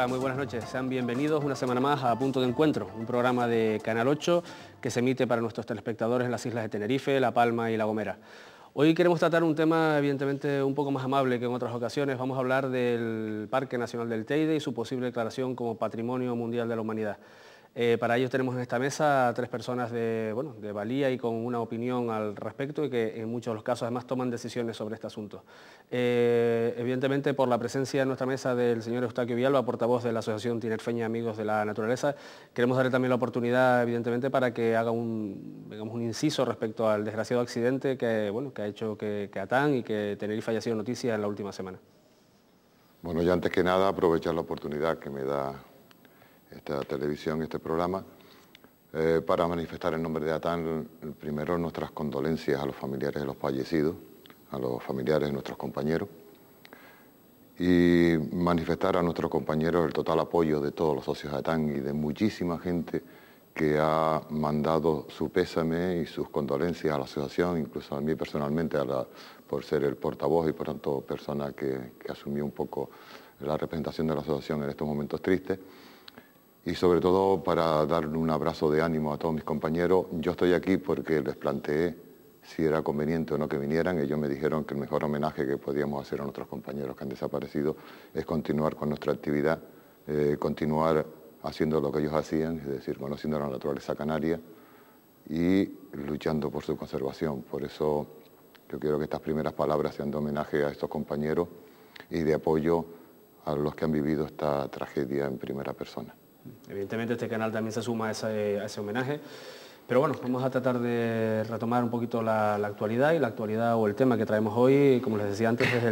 muy buenas noches. Sean bienvenidos una semana más a Punto de Encuentro, un programa de Canal 8 que se emite para nuestros telespectadores en las islas de Tenerife, La Palma y La Gomera. Hoy queremos tratar un tema evidentemente un poco más amable que en otras ocasiones. Vamos a hablar del Parque Nacional del Teide y su posible declaración como Patrimonio Mundial de la Humanidad. Para ello tenemos en esta mesa a tres personas de valía y con una opinión al respecto y que en muchos de los casos además toman decisiones sobre este asunto. Evidentemente por la presencia en nuestra mesa del señor Eustaquio Villalba, portavoz de la Asociación Tinerfeña Amigos de la Naturaleza, queremos darle también la oportunidad evidentemente para que haga un inciso respecto al desgraciado accidente que ha hecho que Atán y que Tenerife haya sido noticia en la última semana. Bueno, yo antes que nada aprovechar la oportunidad que me da esta televisión, este programa, para manifestar en nombre de Atán, primero nuestras condolencias a los familiares de los fallecidos, a los familiares de nuestros compañeros, y manifestar a nuestros compañeros el total apoyo de todos los socios de Atán y de muchísima gente que ha mandado su pésame y sus condolencias a la asociación, incluso a mí personalmente, por ser el portavoz y por tanto persona que asumió un poco la representación de la asociación en estos momentos tristes. Y sobre todo para darle un abrazo de ánimo a todos mis compañeros. Yo estoy aquí porque les planteé si era conveniente o no que vinieran. Ellos me dijeron que el mejor homenaje que podíamos hacer a nuestros compañeros que han desaparecido es continuar con nuestra actividad, continuar haciendo lo que ellos hacían, es decir, conociendo la naturaleza canaria y luchando por su conservación. Por eso yo quiero que estas primeras palabras sean de homenaje a estos compañeros y de apoyo a los que han vivido esta tragedia en primera persona. Evidentemente este canal también se suma a ese homenaje, pero bueno, vamos a tratar de retomar un poquito la actualidad, y la actualidad o el tema que traemos hoy, como les decía antes, es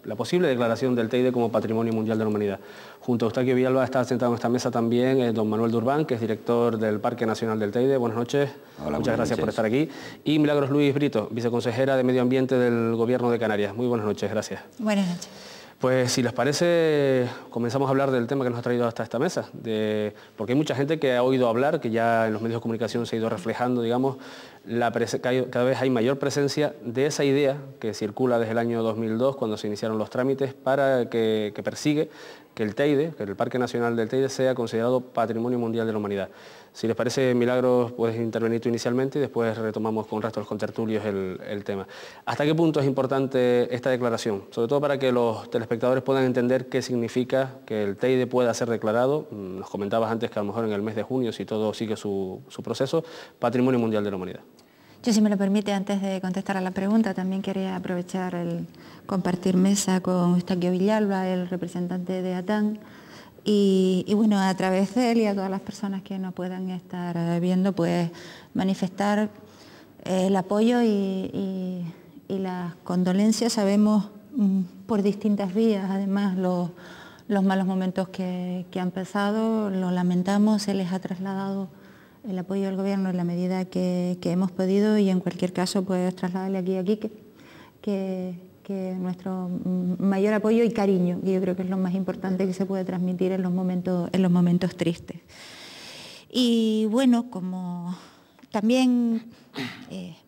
la posible declaración del Teide como Patrimonio Mundial de la Humanidad. Junto a Eustaquio Villalba está sentado en esta mesa también don Manuel Durbán, que es director del Parque Nacional del Teide. Buenas noches. Hola, muchas gracias noches por estar aquí. Y Milagros Luis Brito, viceconsejera de Medio Ambiente del Gobierno de Canarias. Muy buenas noches, gracias. Buenas noches. Pues si les parece, comenzamos a hablar del tema que nos ha traído hasta esta mesa, porque hay mucha gente que ha oído hablar, que ya en los medios de comunicación se ha ido reflejando, digamos, cada vez hay mayor presencia de esa idea que circula desde el año 2002, cuando se iniciaron los trámites, para que persigue que el Teide, que el Parque Nacional del Teide sea considerado Patrimonio Mundial de la Humanidad. Si les parece, Milagros, puedes intervenir tú inicialmente y después retomamos con el resto de los contertulios el tema. ¿Hasta qué punto es importante esta declaración? Sobre todo para que los telespectadores puedan entender qué significa que el Teide pueda ser declarado, nos comentabas antes que a lo mejor en el mes de junio, si todo sigue su proceso, Patrimonio Mundial de la Humanidad. Yo, si me lo permite, antes de contestar a la pregunta, también quería aprovechar el compartir mesa con Eustaquio Villalba, el representante de Atán, y bueno, a través de él y a todas las personas que nos puedan estar viendo, pues manifestar el apoyo y las condolencias. Sabemos por distintas vías, además, los malos momentos que han pasado, lo lamentamos, se les ha trasladado el apoyo del Gobierno en la medida que hemos podido, y en cualquier caso pues trasladarle aquí a Quique que nuestro mayor apoyo y cariño, que yo creo que es lo más importante que se puede transmitir en los momentos tristes. Y bueno, como también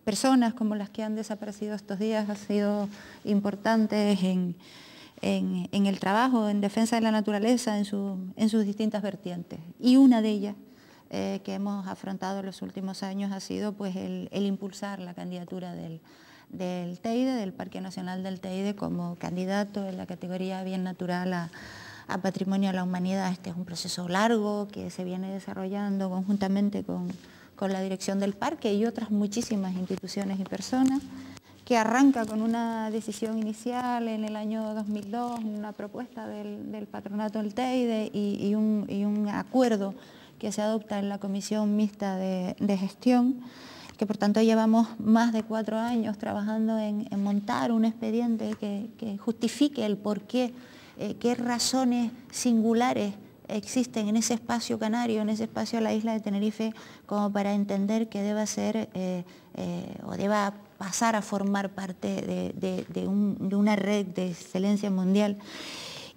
personas como las que han desaparecido estos días han sido importantes en el trabajo en defensa de la naturaleza en sus distintas vertientes, y una de ellas que hemos afrontado en los últimos años ha sido pues el impulsar la candidatura del Teide, del Parque Nacional del Teide, como candidato en la categoría Bien Natural a Patrimonio de la Humanidad. Este es un proceso largo que se viene desarrollando conjuntamente con la dirección del parque y otras muchísimas instituciones y personas, que arranca con una decisión inicial en el año 2002, una propuesta del Patronato del Teide y un acuerdo que se adopta en la Comisión Mixta de Gestión, que por tanto llevamos más de 4 años trabajando en montar un expediente que justifique el porqué, qué razones singulares existen en ese espacio canario, en ese espacio de la isla de Tenerife, como para entender que deba ser o deba pasar a formar parte de una red de excelencia mundial.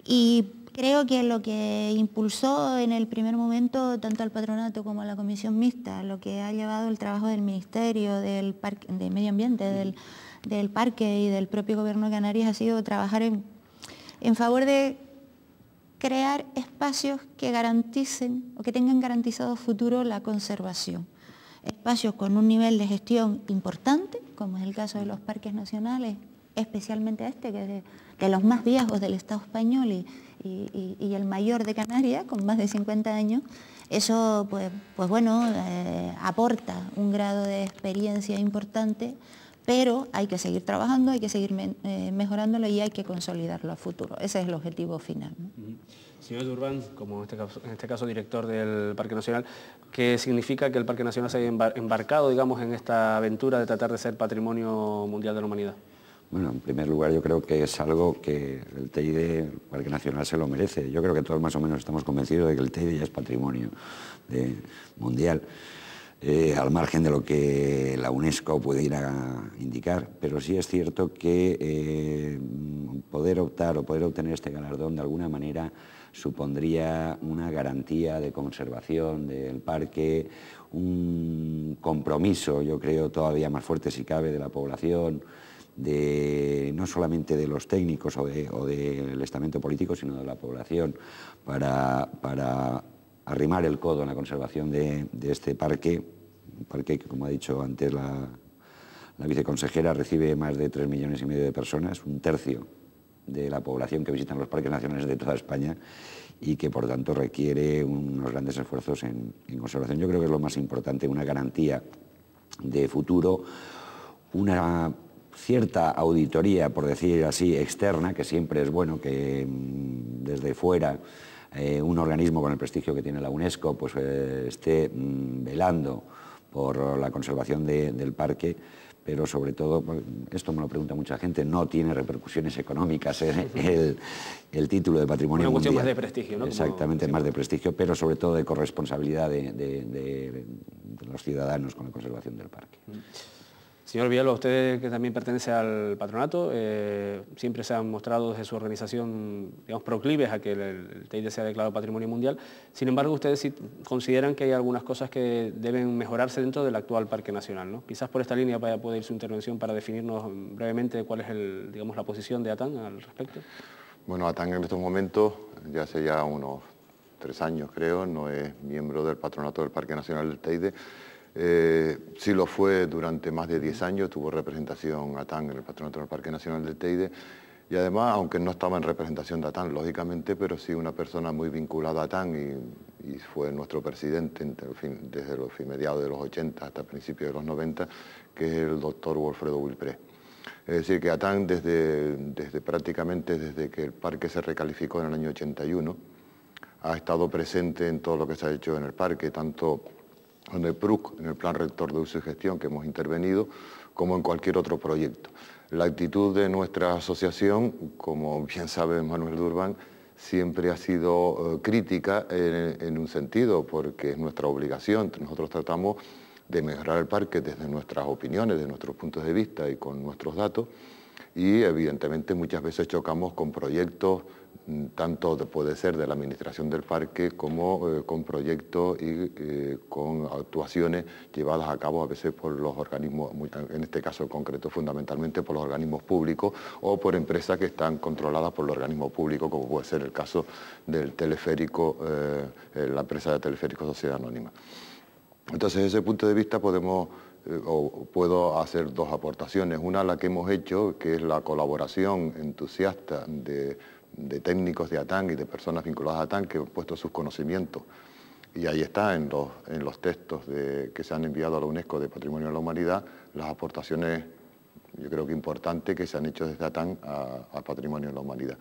Y creo que lo que impulsó en el primer momento tanto al patronato como a la comisión mixta, lo que ha llevado el trabajo del Ministerio de Medio Ambiente, del parque y del propio Gobierno de Canarias, ha sido trabajar en favor de crear espacios que garanticen o que tengan garantizado futuro la conservación. Espacios con un nivel de gestión importante, como es el caso de los parques nacionales, especialmente este, que es de los más viejos del Estado español y el mayor de Canarias, con más de 50 años. Eso pues bueno, aporta un grado de experiencia importante, pero hay que seguir trabajando, hay que seguir mejorándolo y hay que consolidarlo a futuro. Ese es el objetivo final, ¿no? Señor Durban, como en este caso director del Parque Nacional, ¿qué significa que el Parque Nacional se haya embarcado, digamos, en esta aventura de tratar de ser Patrimonio Mundial de la Humanidad? Bueno, en primer lugar yo creo que es algo que el Teide, el Parque Nacional, se lo merece. Yo creo que todos más o menos estamos convencidos de que el Teide ya es patrimonio mundial, al margen de lo que la UNESCO pudiera indicar. Pero sí es cierto que poder optar o poder obtener este galardón de alguna manera supondría una garantía de conservación del parque, un compromiso, yo creo, todavía más fuerte si cabe, de la población, no solamente de los técnicos o del estamento político, sino de la población, para arrimar el codo en la conservación de este parque, un parque que, como ha dicho antes la viceconsejera, recibe más de 3,5 millones de personas, un tercio de la población que visitan los parques nacionales de toda España, y que por tanto requiere unos grandes esfuerzos en conservación. Yo creo que es lo más importante, una garantía de futuro, una cierta auditoría, por decir así, externa, que siempre es bueno que desde fuera un organismo con el prestigio que tiene la UNESCO pues esté velando por la conservación del parque, pero sobre todo, esto me lo pregunta mucha gente, no tiene repercusiones económicas el título de Patrimonio Mundial. Una cuestión más de prestigio, ¿no? Exactamente, más de prestigio, pero sobre todo de corresponsabilidad de los ciudadanos con la conservación del parque. Señor Villalba, usted que también pertenece al patronato, siempre se han mostrado desde su organización, digamos, proclives a que el Teide sea declarado Patrimonio Mundial. Sin embargo, ustedes sí consideran que hay algunas cosas que deben mejorarse dentro del actual Parque Nacional, ¿no? Quizás por esta línea puede ir su intervención para definirnos brevemente cuál es digamos, la posición de ATAN al respecto. Bueno, ATAN en estos momentos, ya hace ya unos 3 años creo, no es miembro del patronato del Parque Nacional del Teide. Sí lo fue durante más de 10 años, tuvo representación ATAN en el patronato del Parque Nacional del Teide, y además, aunque no estaba en representación de ATAN, lógicamente, pero sí una persona muy vinculada a ATAN y fue nuestro presidente desde los mediados de los 80 hasta principios de los 90, que es el doctor Wilfredo Wilpré. Es decir, que ATAN prácticamente desde que el parque se recalificó en el año 81, ha estado presente en todo lo que se ha hecho en el parque, tanto en el PRUC, en el Plan Rector de Uso y Gestión que hemos intervenido, como en cualquier otro proyecto. La actitud de nuestra asociación, como bien sabe Manuel Durban, siempre ha sido crítica en un sentido, porque es nuestra obligación. Nosotros tratamos de mejorar el parque desde nuestras opiniones, desde nuestros puntos de vista y con nuestros datos, y evidentemente muchas veces chocamos con proyectos, tanto puede ser de la administración del parque como con proyectos y con actuaciones llevadas a cabo a veces por los organismos, en este caso concreto fundamentalmente por los organismos públicos o por empresas que están controladas por los organismos públicos, como puede ser el caso del teleférico, la empresa de Teleféricos Sociedad Anónima. Entonces, desde ese punto de vista puedo hacer 2 aportaciones. Una, la que hemos hecho, que es la colaboración entusiasta de técnicos de ATAN y de personas vinculadas a ATAN que han puesto sus conocimientos. Y ahí está, en los textos que se han enviado a la UNESCO de Patrimonio de la Humanidad, las aportaciones, yo creo que importantes, que se han hecho desde ATAN a Patrimonio de la Humanidad.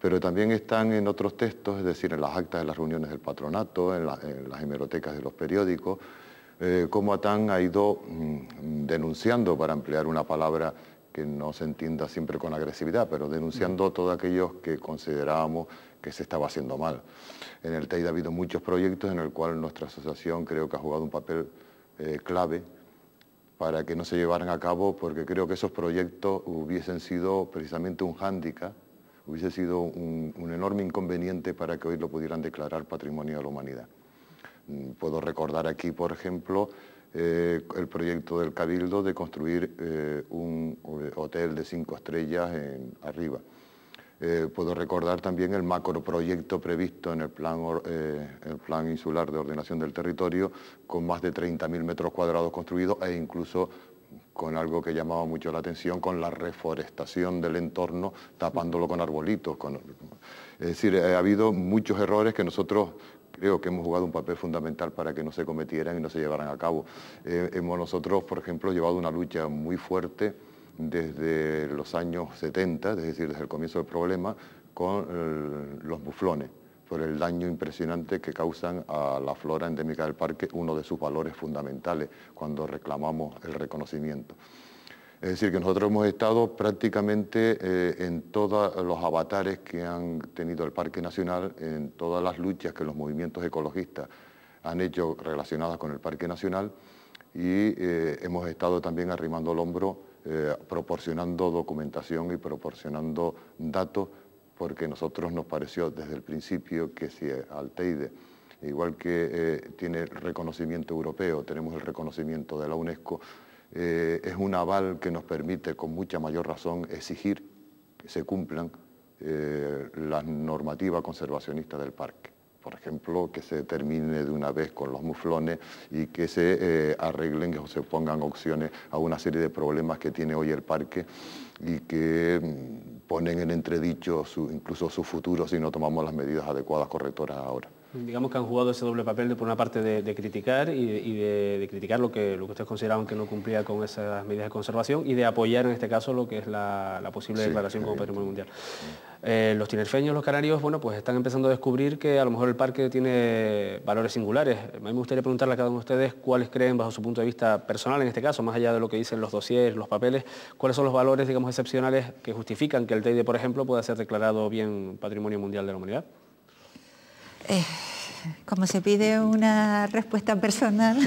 Pero también están en otros textos, es decir, en las actas de las reuniones del patronato, en las hemerotecas de los periódicos, cómo ATAN ha ido denunciando, para emplear una palabra que no se entienda siempre con agresividad, pero denunciando todos aquellos que considerábamos que se estaba haciendo mal. En el Teide ha habido muchos proyectos en el cual nuestra asociación creo que ha jugado un papel clave para que no se llevaran a cabo, porque creo que esos proyectos hubiesen sido precisamente un hándicap, hubiese sido un enorme inconveniente para que hoy lo pudieran declarar Patrimonio de la Humanidad. Puedo recordar aquí, por ejemplo, el proyecto del Cabildo de construir un hotel de 5 estrellas arriba. Puedo recordar también el macroproyecto previsto en el plan insular de ordenación del territorio, con más de 30.000 metros cuadrados construidos e incluso con algo que llamaba mucho la atención, con la reforestación del entorno, tapándolo con arbolitos. Es decir, ha habido muchos errores que nosotros creo que hemos jugado un papel fundamental para que no se cometieran y no se llevaran a cabo. Hemos nosotros, por ejemplo, llevado una lucha muy fuerte desde los años 70, es decir, desde el comienzo del problema, con los muflones, por el daño impresionante que causan a la flora endémica del parque, uno de sus valores fundamentales cuando reclamamos el reconocimiento. Es decir, que nosotros hemos estado prácticamente en todos los avatares que han tenido el Parque Nacional, en todas las luchas que los movimientos ecologistas han hecho relacionadas con el Parque Nacional, y hemos estado también arrimando el hombro, proporcionando documentación y proporcionando datos, porque a nosotros nos pareció desde el principio que si al Teide, igual que tiene reconocimiento europeo, tenemos el reconocimiento de la UNESCO, es un aval que nos permite con mucha mayor razón exigir que se cumplan las normativas conservacionistas del parque. Por ejemplo, que se termine de una vez con los muflones y que se arreglen o se pongan opciones a una serie de problemas que tiene hoy el parque y que ponen en entredicho incluso su futuro si no tomamos las medidas adecuadas, correctoras ahora. Digamos que han jugado ese doble papel de, por una parte, de criticar y de criticar lo que ustedes consideraban que no cumplía con esas medidas de conservación, y de apoyar en este caso lo que es la posible declaración como Patrimonio Mundial. Los tinerfeños, los canarios, bueno, pues están empezando a descubrir que a lo mejor el parque tiene valores singulares. A mí me gustaría preguntarle a cada uno de ustedes cuáles creen, bajo su punto de vista personal en este caso, más allá de lo que dicen los dossiers, los papeles, cuáles son los valores, digamos, excepcionales que justifican que el Teide, por ejemplo, pueda ser declarado bien Patrimonio Mundial de la Humanidad. Como se pide una respuesta personal,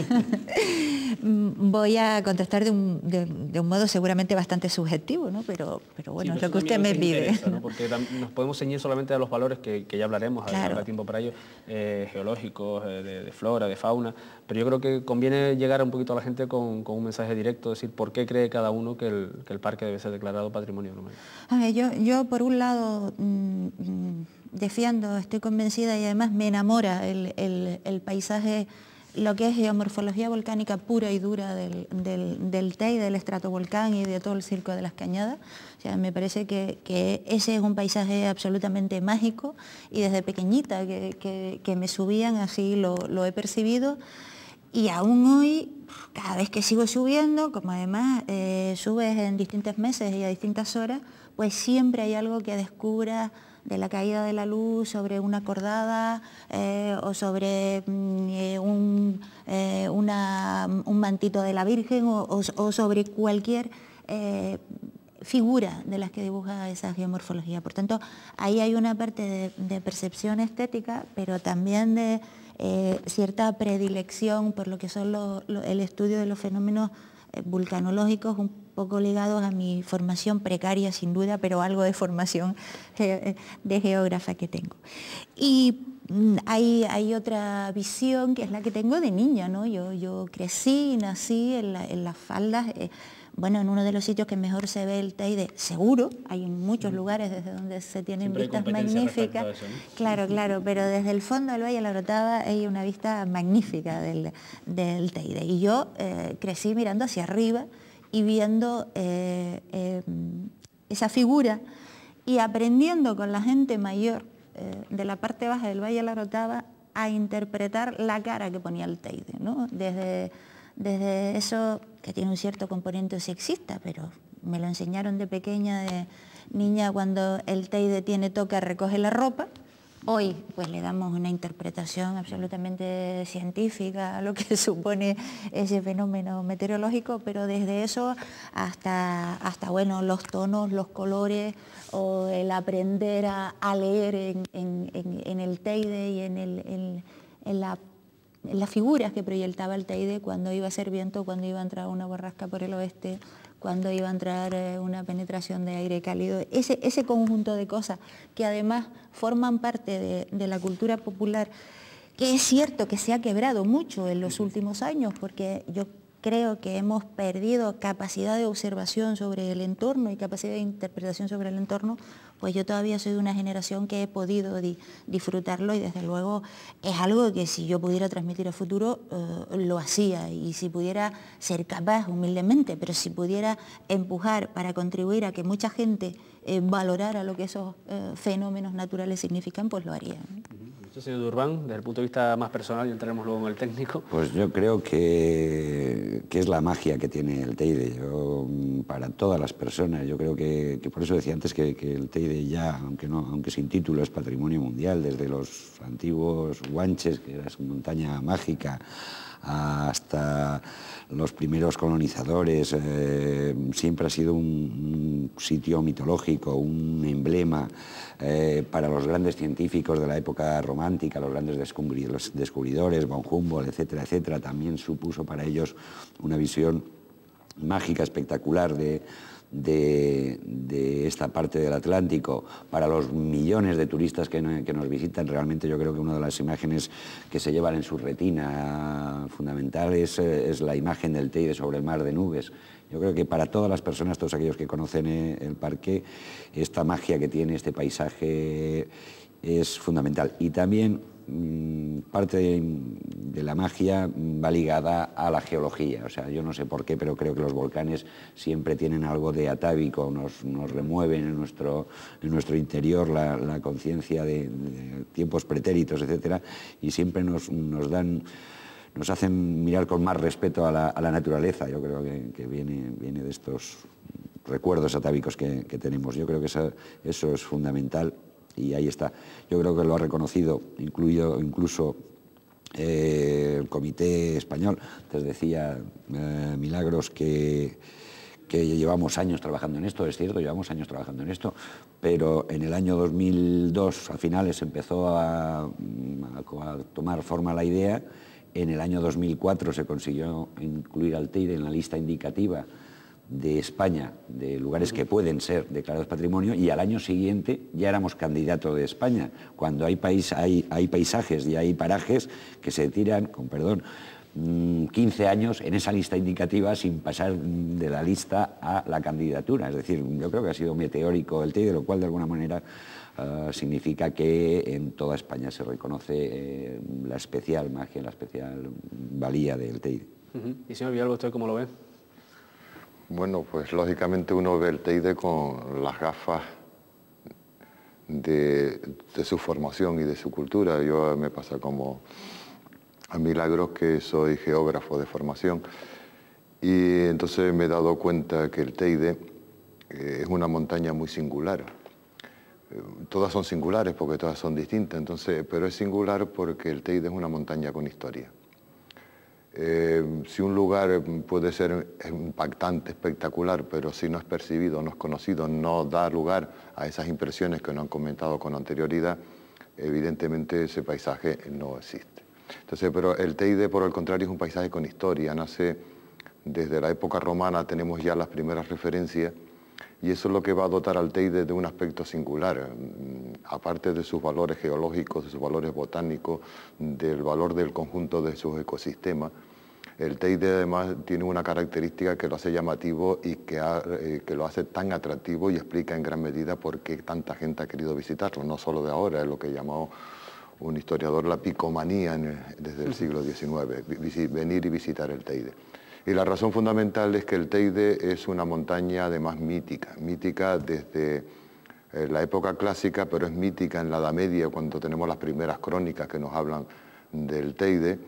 voy a contestar de un modo seguramente bastante subjetivo, ¿no? Pero bueno, sí, es lo que usted me pide, ¿no? Porque nos podemos ceñir solamente a los valores que ya hablaremos, claro, habrá tiempo para ello, geológicos, de flora, de fauna, pero yo creo que conviene llegar un poquito a la gente con un mensaje directo, decir por qué cree cada uno que el parque debe ser declarado Patrimonio de la Humanidad. A ver, yo por un lado defiendo, estoy convencida y además me enamora el paisaje, lo que es geomorfología volcánica pura y dura del Teide, del estratovolcán y de todo el Circo de las Cañadas. O sea, me parece que ese es un paisaje absolutamente mágico, y desde pequeñita que me subían así lo he percibido, y aún hoy, cada vez que sigo subiendo, como además subes en distintos meses y a distintas horas, pues siempre hay algo que descubras de la caída de la luz sobre una cordada o sobre un mantito de la Virgen o sobre cualquier figura de las que dibuja esa geomorfología. Por tanto, ahí hay una parte de percepción estética, pero también de cierta predilección por lo que son el estudio de los fenómenos vulcanológicos, un poco ligados a mi formación precaria sin duda, pero algo de formación de geógrafa que tengo. Y hay otra visión que es la que tengo de niña, ¿no? Yo crecí y nací en las faldas, bueno, en uno de los sitios que mejor se ve el Teide, seguro, hay muchos lugares desde donde se tienen vistas magníficas, eso, ¿no? Claro, pero desde el fondo del Valle de la Orotava hay una vista magnífica del Teide, y yo crecí mirando hacia arriba y viendo esa figura y aprendiendo con la gente mayor de la parte baja del Valle de la Orotava a interpretar la cara que ponía el Teide, ¿no? Desde eso que tiene un cierto componente sexista, pero me lo enseñaron de pequeña, de niña, cuando el Teide tiene toca, recoge la ropa. Hoy pues le damos una interpretación absolutamente científica a lo que supone ese fenómeno meteorológico, pero desde eso hasta bueno, los tonos, los colores, o el aprender a leer en el Teide y en las figuras que proyectaba el Teide cuando iba a ser viento, cuando iba a entrar una borrasca por el oeste, cuando iba a entrar una penetración de aire cálido, ese conjunto de cosas que además forman parte de la cultura popular, que es cierto que se ha quebrado mucho en los últimos años, porque yo creo que hemos perdido capacidad de observación sobre el entorno y capacidad de interpretación sobre el entorno, pues yo todavía soy de una generación que he podido disfrutarlo y desde luego es algo que si yo pudiera transmitir a futuro lo hacía, y si pudiera ser capaz humildemente, pero si pudiera empujar para contribuir a que mucha gente valorara lo que esos fenómenos naturales significan, pues lo haría. Señor Durban, desde el punto de vista más personal, y entraremos luego en el técnico. Pues yo creo que es la magia que tiene el Teide. Para todas las personas, yo creo que por eso decía antes que el Teide ya, aunque sin título, es patrimonio mundial, desde los antiguos guanches, que era su montaña mágica, hasta los primeros colonizadores, siempre ha sido un sitio mitológico, un emblema para los grandes científicos de la época romántica, los grandes descubridores, von Humboldt, etcétera, etcétera. También supuso para ellos una visión mágica, espectacular de esta parte del Atlántico. Para los millones de turistas que nos visitan, realmente yo creo que una de las imágenes que se llevan en su retina fundamental es la imagen del Teide sobre el mar de nubes. Yo creo que para todas las personas, todos aquellos que conocen el parque, esta magia que tiene este paisaje es fundamental. Y también parte de la magia va ligada a la geología. O sea, yo no sé por qué, pero creo que los volcanes siempre tienen algo de atávico, nos remueven en nuestro interior la conciencia de tiempos pretéritos, etcétera, y siempre nos hacen mirar con más respeto a la naturaleza. Yo creo que viene de estos recuerdos atávicos que tenemos. Yo creo que eso es fundamental. Y ahí está. Yo creo que lo ha reconocido, incluso el Comité Español. Te decía, Milagros, que llevamos años trabajando en esto. Es cierto, llevamos años trabajando en esto, pero en el año 2002, a finales, empezó a tomar forma la idea. En el año 2004 se consiguió incluir al Teide en la lista indicativa de España, de lugares que pueden ser declarados patrimonio, y al año siguiente ya éramos candidato de España, cuando hay paisajes y hay parajes que se tiran, con perdón, 15 años en esa lista indicativa sin pasar de la lista a la candidatura. Es decir, yo creo que ha sido meteórico el Teide, lo cual de alguna manera significa que en toda España se reconoce la especial magia, la especial valía del Teide. Y señor Villalba, ¿usted cómo lo ve? Bueno, pues lógicamente uno ve el Teide con las gafas de su formación y de su cultura. Yo me pasa como a Milagros, que soy geógrafo de formación, y entonces me he dado cuenta que el Teide es una montaña muy singular. Todas son singulares porque todas son distintas, pero es singular porque el Teide es una montaña con historia. Si un lugar puede ser impactante, espectacular, pero si no es percibido, no es conocido, no da lugar a esas impresiones que nos han comentado con anterioridad, evidentemente ese paisaje no existe. Entonces, pero el Teide, por el contrario, es un paisaje con historia. Nace desde la época romana, tenemos ya las primeras referencias, y eso es lo que va a dotar al Teide de un aspecto singular, aparte de sus valores geológicos, de sus valores botánicos, del valor del conjunto de sus ecosistemas. El Teide además tiene una característica que lo hace llamativo y que lo hace tan atractivo, y explica en gran medida por qué tanta gente ha querido visitarlo, no solo de ahora, es lo que llamó un historiador la picomanía desde el siglo XIX, venir y visitar el Teide. Y la razón fundamental es que el Teide es una montaña además mítica desde la época clásica, pero es mítica en la Edad Media, cuando tenemos las primeras crónicas que nos hablan del Teide.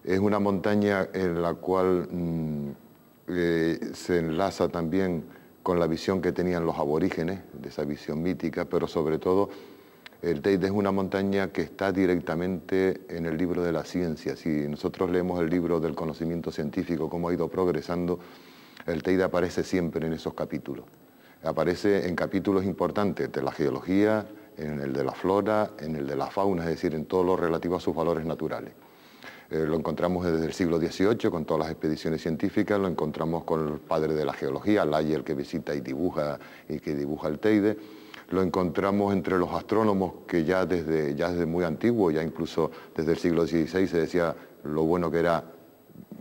Es una montaña en la cual se enlaza también con la visión que tenían los aborígenes, de esa visión mítica, pero sobre todo el Teide es una montaña que está directamente en el libro de la ciencia. Si nosotros leemos el libro del conocimiento científico, cómo ha ido progresando, el Teide aparece siempre en esos capítulos. Aparece en capítulos importantes de la geología, en el de la flora, en el de la fauna, es decir, en todo lo relativo a sus valores naturales. Lo encontramos desde el siglo XVIII con todas las expediciones científicas, lo encontramos con el padre de la geología, Laie, que visita y que dibuja el Teide. Lo encontramos entre los astrónomos, que ya desde muy antiguo, ya incluso desde el siglo XVI se decía lo bueno que era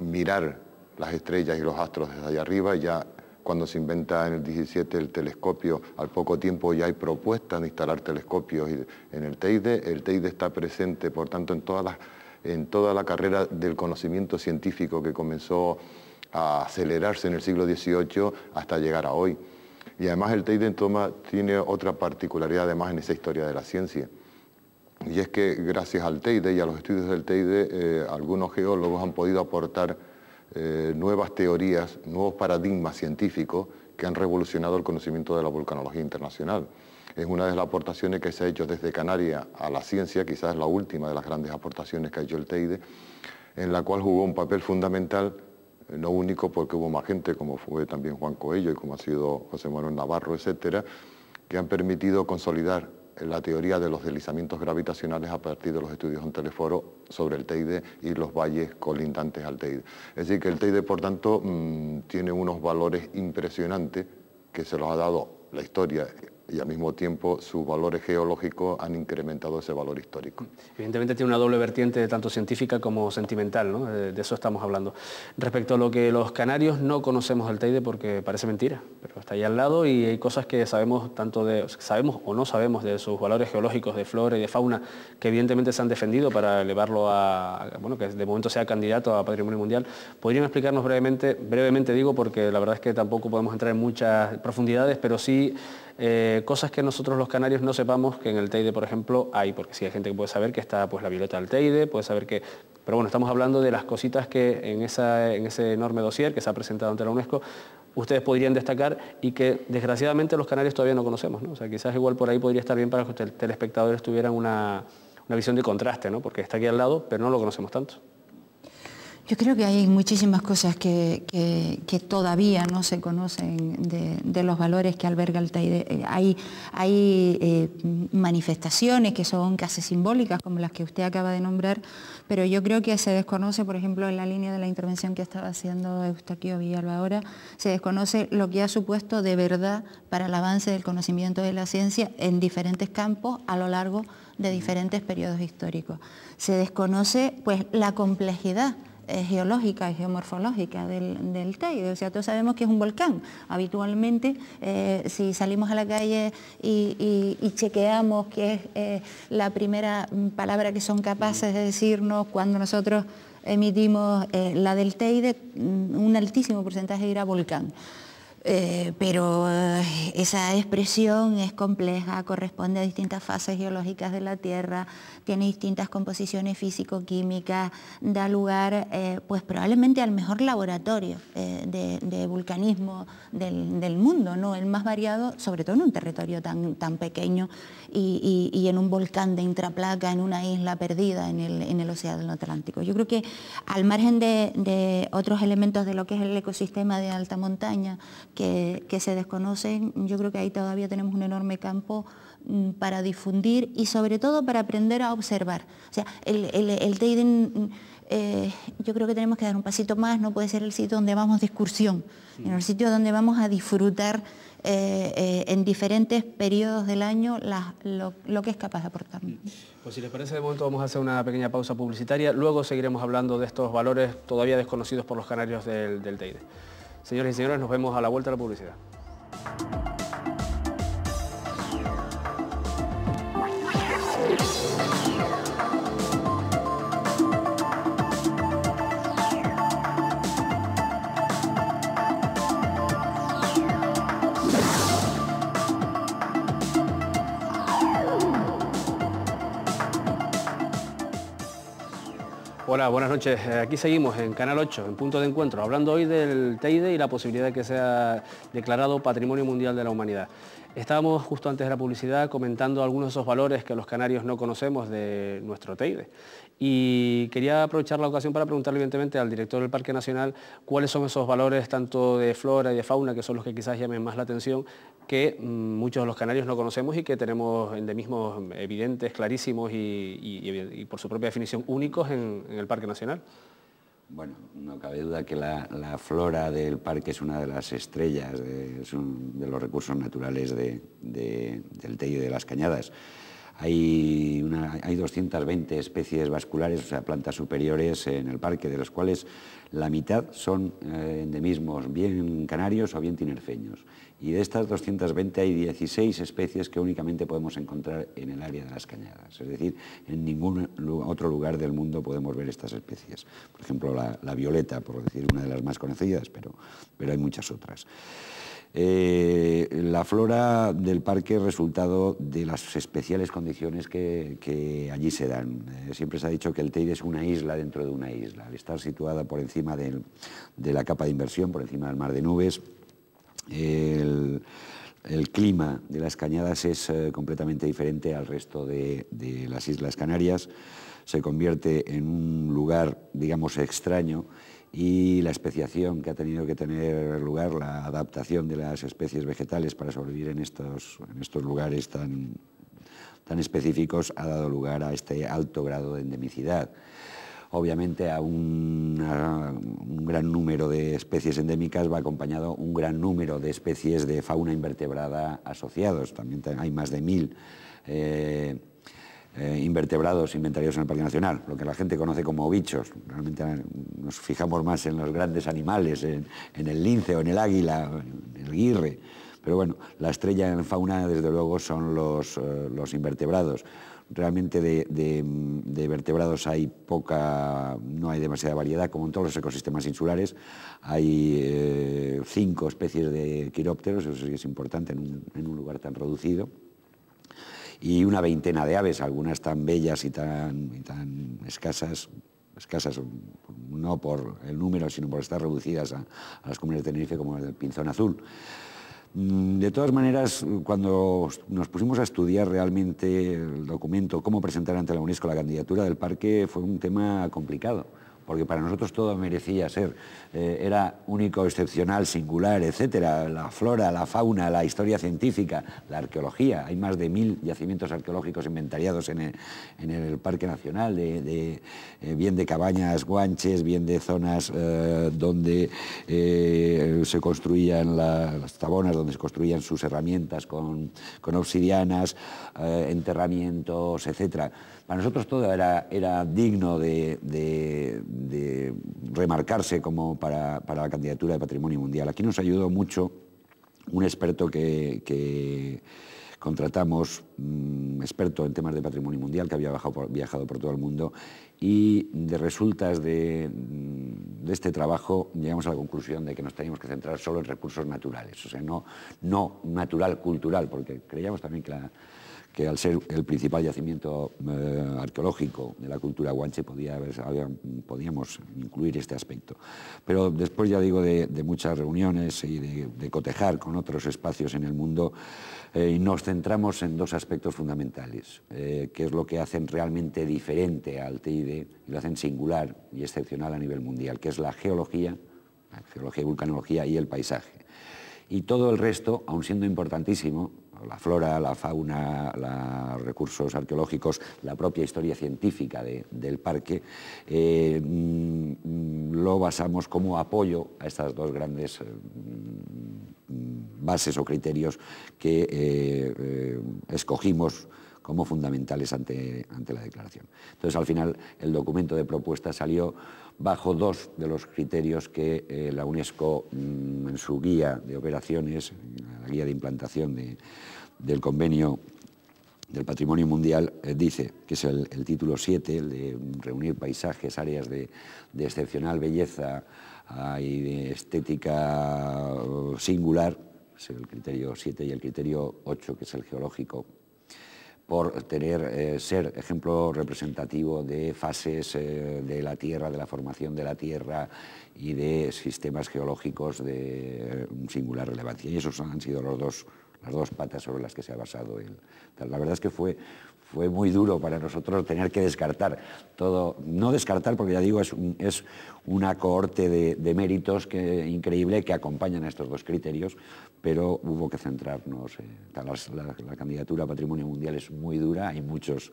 mirar las estrellas y los astros desde allá arriba. Ya cuando se inventa en el 17 el telescopio, al poco tiempo ya hay propuestas de instalar telescopios en el Teide. El Teide está presente, por tanto, en toda la carrera del conocimiento científico que comenzó a acelerarse en el siglo XVIII hasta llegar a hoy. Y además el Teide tiene otra particularidad además en esa historia de la ciencia. Y es que gracias al Teide y a los estudios del Teide, algunos geólogos han podido aportar nuevas teorías, nuevos paradigmas científicos que han revolucionado el conocimiento de la vulcanología internacional. Es una de las aportaciones que se ha hecho desde Canarias a la ciencia, quizás la última de las grandes aportaciones que ha hecho el Teide, en la cual jugó un papel fundamental, no único porque hubo más gente, como fue también Juan Coello y como ha sido José Manuel Navarro, etcétera, que han permitido consolidar la teoría de los deslizamientos gravitacionales a partir de los estudios en telesforo sobre el Teide y los valles colindantes al Teide. Es decir, que el Teide, por tanto, tiene unos valores impresionantes que se los ha dado la historia y al mismo tiempo sus valores geológicos han incrementado ese valor histórico. Evidentemente tiene una doble vertiente tanto científica como sentimental, ¿no? De eso estamos hablando. Respecto a lo que los canarios no conocemos del Teide, porque parece mentira, pero está ahí al lado y hay cosas que sabemos sabemos o no sabemos de sus valores geológicos, de flora y de fauna, que evidentemente se han defendido para elevarlo bueno, que de momento sea candidato a Patrimonio Mundial. ¿Podrían explicarnos brevemente digo, porque la verdad es que tampoco podemos entrar en muchas profundidades, pero sí cosas que nosotros los canarios no sepamos que en el Teide, por ejemplo, hay, porque sí hay gente que puede saber que está pues la violeta del Teide, puede saber que... Pero bueno, estamos hablando de las cositas que en ese enorme dossier que se ha presentado ante la UNESCO, ustedes podrían destacar y que desgraciadamente los canarios todavía no conocemos, ¿no? O sea, quizás igual por ahí podría estar bien para que los telespectadores tuvieran una visión de contraste, ¿no? Porque está aquí al lado, pero no lo conocemos tanto. Yo creo que hay muchísimas cosas que todavía no se conocen de los valores que alberga el Teide. Hay manifestaciones que son casi simbólicas, como las que usted acaba de nombrar, pero yo creo que se desconoce, por ejemplo, en la línea de la intervención que estaba haciendo Eustaquio Villalba ahora, se desconoce lo que ha supuesto de verdad para el avance del conocimiento de la ciencia en diferentes campos a lo largo de diferentes periodos históricos. Se desconoce pues la complejidad geológica y geomorfológica del Teide. O sea, todos sabemos que es un volcán. Habitualmente, si salimos a la calle y chequeamos qué es la primera palabra que son capaces de decirnos cuando nosotros emitimos la del Teide, un altísimo porcentaje dirá volcán. Pero esa expresión es compleja, corresponde a distintas fases geológicas de la Tierra, tiene distintas composiciones físico-químicas, da lugar pues probablemente al mejor laboratorio de vulcanismo del mundo, ¿no? El más variado, sobre todo en un territorio tan pequeño y en un volcán de intraplaca, en una isla perdida en el Océano Atlántico. Yo creo que al margen de otros elementos de lo que es el ecosistema de alta montaña, que se desconocen, yo creo que ahí todavía tenemos un enorme campo para difundir y sobre todo para aprender a observar. O sea, el Teide, yo creo que tenemos que dar un pasito más, no puede ser el sitio donde vamos de excursión, sino el sitio donde vamos a disfrutar en diferentes periodos del año lo que es capaz de aportarnos. Pues si les parece, de momento vamos a hacer una pequeña pausa publicitaria, luego seguiremos hablando de estos valores todavía desconocidos por los canarios del Teide. Señores y señores, nos vemos a la vuelta de la publicidad. Hola, buenas noches. Aquí seguimos en Canal 8, en Punto de Encuentro, hablando hoy del Teide y la posibilidad de que sea declarado Patrimonio Mundial de la Humanidad. Estábamos justo antes de la publicidad comentando algunos de esos valores que los canarios no conocemos de nuestro Teide. Y quería aprovechar la ocasión para preguntarle evidentemente al director del Parque Nacional cuáles son esos valores tanto de flora y de fauna, que son los que quizás llamen más la atención, que muchos de los canarios no conocemos y que tenemos endemismos evidentes, clarísimos y por su propia definición únicos en el Parque Nacional. Bueno, no cabe duda que la flora del parque es una de las estrellas, es de los recursos naturales del Teide y de las Cañadas. Hay 220 especies vasculares, o sea, plantas superiores en el parque, de los cuales la mitad son endemismos bien canarios o bien tinerfeños. Y de estas 220 hay 16 especies que únicamente podemos encontrar en el área de las Cañadas. Es decir, en ningún otro lugar del mundo podemos ver estas especies. Por ejemplo, la violeta, por decir una de las más conocidas, pero hay muchas otras. La flora del parque es resultado de las especiales condiciones que allí se dan. Siempre se ha dicho que el Teide es una isla dentro de una isla. Al estar situada por encima de la capa de inversión, por encima del mar de nubes, el clima de las Cañadas es completamente diferente al resto de las Islas Canarias. Se convierte en un lugar, digamos, extraño, y la especiación que ha tenido que tener lugar, la adaptación de las especies vegetales para sobrevivir en estos lugares tan específicos, ha dado lugar a este alto grado de endemicidad. Obviamente a un gran número de especies endémicas va acompañado un gran número de especies de fauna invertebrada asociados. También hay más de 1000 invertebrados inventariados en el Parque Nacional, lo que la gente conoce como bichos. Realmente nos fijamos más en los grandes animales, en el lince o en el águila, en el guirre. Pero bueno, la estrella en fauna, desde luego, son los invertebrados. Realmente de vertebrados no hay demasiada variedad, como en todos los ecosistemas insulares. Hay 5 especies de quirópteros, eso sí es importante en un lugar tan reducido, y una veintena de aves, algunas tan bellas y tan escasas no por el número, sino por estar reducidas a las comunas de Tenerife, como el pinzón azul. De todas maneras, cuando nos pusimos a estudiar realmente el documento, cómo presentar ante la UNESCO la candidatura del parque, fue un tema complicado, porque para nosotros todo merecía ser, era único, excepcional, singular, etcétera. La flora, la fauna, la historia científica, la arqueología. Hay más de 1000 yacimientos arqueológicos inventariados en el Parque Nacional, bien de cabañas, guanches, bien de zonas donde se construían las tabonas, donde se construían sus herramientas con obsidianas, enterramientos, etcétera. Para nosotros todo era digno de remarcarse como para la candidatura de Patrimonio Mundial. Aquí nos ayudó mucho un experto que contratamos, experto en temas de patrimonio mundial, que había viajado por todo el mundo, y de resultas de este trabajo llegamos a la conclusión de que nos teníamos que centrar solo en recursos naturales, o sea, no natural, cultural, porque creíamos también que al ser el principal yacimiento arqueológico de la cultura guanche podíamos incluir este aspecto. Pero después, ya digo, de muchas reuniones y de cotejar con otros espacios en el mundo, nos centramos en 2 aspectos fundamentales, que es lo que hacen realmente diferente al Teide y lo hacen singular y excepcional a nivel mundial, que es la geología y vulcanología y el paisaje. Y todo el resto, aun siendo importantísimo, la flora, la fauna, los recursos arqueológicos, la propia historia científica del parque, lo basamos como apoyo a estas 2 grandes bases o criterios que escogimos como fundamentales ante la declaración. Entonces, al final, el documento de propuesta salió bajo 2 de los criterios que la UNESCO, en su guía de operaciones, la guía de implantación del convenio del Patrimonio Mundial, dice, que es el título 7, el de reunir paisajes, áreas de excepcional belleza y de estética singular, es el criterio 7, y el criterio 8, que es el geológico, por ser ejemplo representativo de fases de la Tierra, de la formación de la Tierra y de sistemas geológicos de singular relevancia. Y esos han sido las dos patas sobre las que se ha basado él. La verdad es que fue muy duro para nosotros tener que descartar todo, no descartar porque, ya digo, es una cohorte de méritos increíble que acompañan a estos 2 criterios, pero hubo que centrarnos. La candidatura a Patrimonio Mundial es muy dura, hay muchos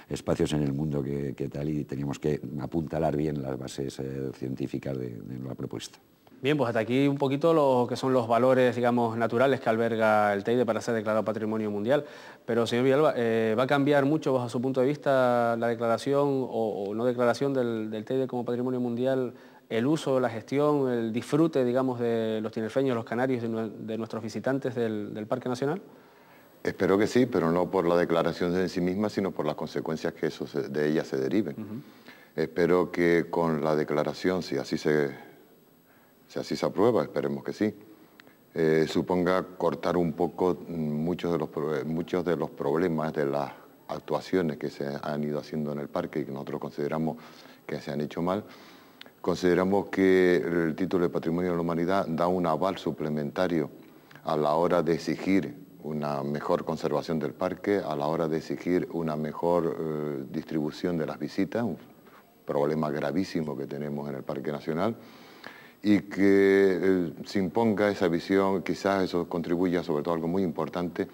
espacios en el mundo que tal, y teníamos que apuntalar bien las bases científicas de la propuesta. Bien, pues hasta aquí un poquito lo que son los valores, digamos, naturales que alberga el Teide para ser declarado Patrimonio Mundial. Pero, señor Villalba, ¿va a cambiar mucho, bajo su punto de vista, la declaración o no declaración del Teide como Patrimonio Mundial, el uso, la gestión, el disfrute, digamos, de los tinerfeños, los canarios, de nuestros visitantes del Parque Nacional? Espero que sí, pero no por la declaración en sí misma, sino por las consecuencias que de ella se deriven. Espero que con la declaración, si así se aprueba, esperemos que sí, suponga cortar un poco muchos de los problemas de las actuaciones que se han ido haciendo en el parque y que nosotros consideramos que se han hecho mal. Consideramos que el título de Patrimonio de la Humanidad da un aval suplementario a la hora de exigir una mejor conservación del parque, a la hora de exigir una mejor distribución de las visitas, un problema gravísimo que tenemos en el Parque Nacional, y que se imponga esa visión. Quizás eso contribuya, sobre todo algo muy importante,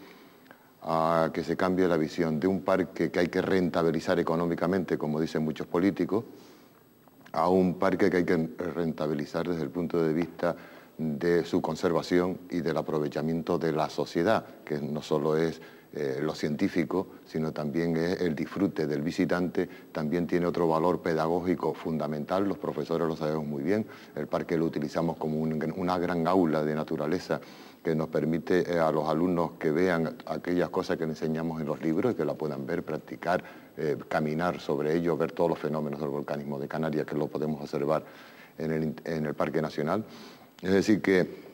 a que se cambie la visión de un parque que hay que rentabilizar económicamente, como dicen muchos políticos, a un parque que hay que rentabilizar desde el punto de vista de su conservación y del aprovechamiento de la sociedad, que no solo es lo científico, sino también es el disfrute del visitante. También tiene otro valor pedagógico fundamental, los profesores lo sabemos muy bien. El parque lo utilizamos como una gran aula de naturaleza que nos permite a los alumnos que vean aquellas cosas que les enseñamos en los libros y que la puedan ver, practicar, caminar sobre ello, ver todos los fenómenos del volcanismo de Canarias, que lo podemos observar en el Parque Nacional. Es decir que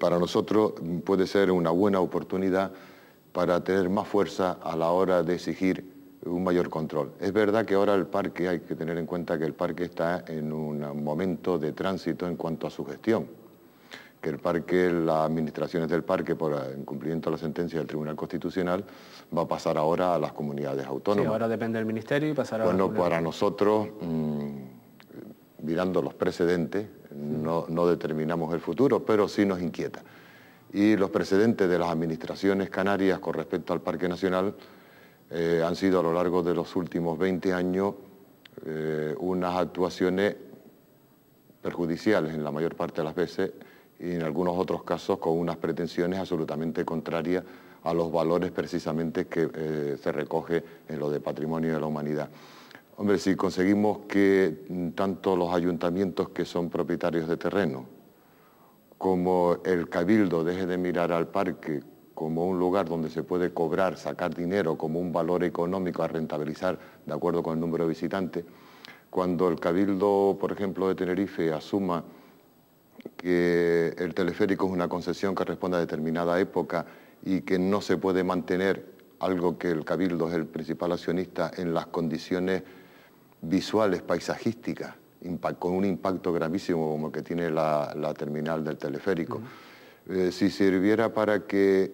para nosotros puede ser una buena oportunidad para tener más fuerza a la hora de exigir un mayor control. Es verdad que ahora el parque, hay que tener en cuenta que el parque está en un momento de tránsito en cuanto a su gestión, que el parque, las administraciones del parque, por incumplimiento de la sentencia del Tribunal Constitucional, va a pasar ahora a las comunidades autónomas. Sí, ahora depende del Ministerio y pasará a las comunidades. Para nosotros, mirando los precedentes, no determinamos el futuro, pero sí nos inquieta. Y los precedentes de las administraciones canarias con respecto al Parque Nacional han sido a lo largo de los últimos 20 años unas actuaciones perjudiciales en la mayor parte de las veces, y en algunos otros casos con unas pretensiones absolutamente contrarias a los valores precisamente que se recoge en lo de Patrimonio de la Humanidad. Hombre, si conseguimos que tanto los ayuntamientos que son propietarios de terreno como el Cabildo deje de mirar al parque como un lugar donde se puede cobrar, sacar dinero, como un valor económico a rentabilizar de acuerdo con el número de visitantes, cuando el Cabildo, por ejemplo, de Tenerife asuma que el teleférico es una concesión que responde a determinada época y que no se puede mantener, algo que el Cabildo es el principal accionista, en las condiciones visuales, paisajísticas, con un impacto gravísimo como el que tiene la terminal del teleférico. Si sirviera para que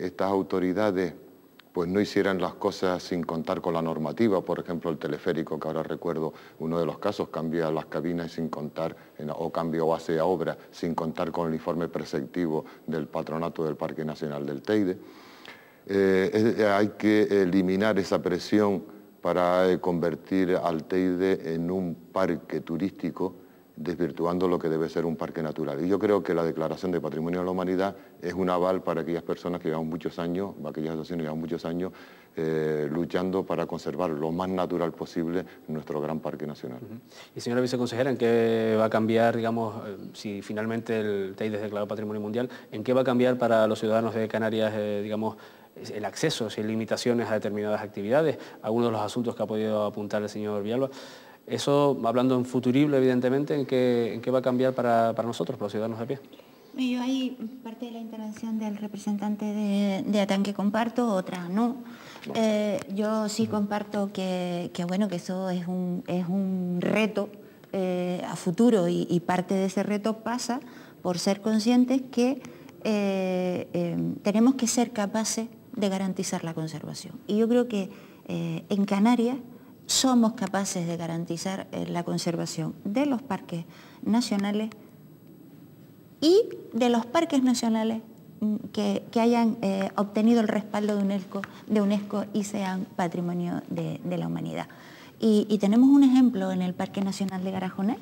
estas autoridades pues no hicieran las cosas sin contar con la normativa, por ejemplo el teleférico, que ahora recuerdo uno de los casos, cambia las cabinas sin contar, o cambia o hace obra sin contar con el informe preceptivo del Patronato del Parque Nacional del Teide. Hay que eliminar esa presión para convertir al Teide en un parque turístico, desvirtuando lo que debe ser un parque natural. Y yo creo que la Declaración de Patrimonio de la Humanidad es un aval para aquellas personas que llevan muchos años, aquellas asociaciones que llevan muchos años luchando para conservar lo más natural posible nuestro gran parque nacional. Y señora viceconsejera, ¿en qué va a cambiar, digamos, si finalmente el Teide es declarado Patrimonio Mundial, en qué va a cambiar para los ciudadanos de Canarias, digamos, el acceso, sin limitaciones a determinadas actividades? Algunos de los asuntos que ha podido apuntar el señor Villalba. Eso, hablando en futurible, evidentemente, ¿en qué va a cambiar para nosotros, para los ciudadanos de a pie? Yo hay parte de la intervención del representante de ATAN que comparto, otra no. Yo sí comparto que eso es un reto a futuro, y parte de ese reto pasa por ser conscientes que tenemos que ser capaces de garantizar la conservación. Y yo creo que en Canarias somos capaces de garantizar la conservación de los parques nacionales y de los parques nacionales que hayan obtenido el respaldo de UNESCO y sean Patrimonio de la Humanidad. Y tenemos un ejemplo en el Parque Nacional de Garajonés,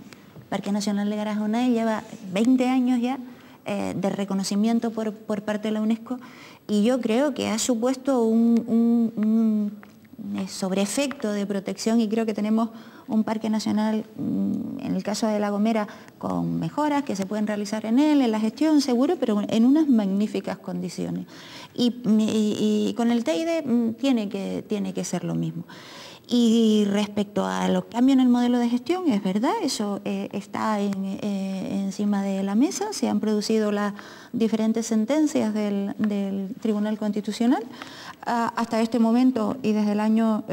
Parque Nacional de Garajonay lleva 20 años ya de reconocimiento por parte de la UNESCO, y yo creo que ha supuesto un sobreefecto de protección, y creo que tenemos un parque nacional, en el caso de La Gomera, con mejoras que se pueden realizar en él, en la gestión seguro, pero en unas magníficas condiciones. Y con el Teide tiene que ser lo mismo. Y respecto a los cambios en el modelo de gestión, es verdad, eso está encima de la mesa, se han producido las diferentes sentencias del Tribunal Constitucional. Hasta este momento y desde el año,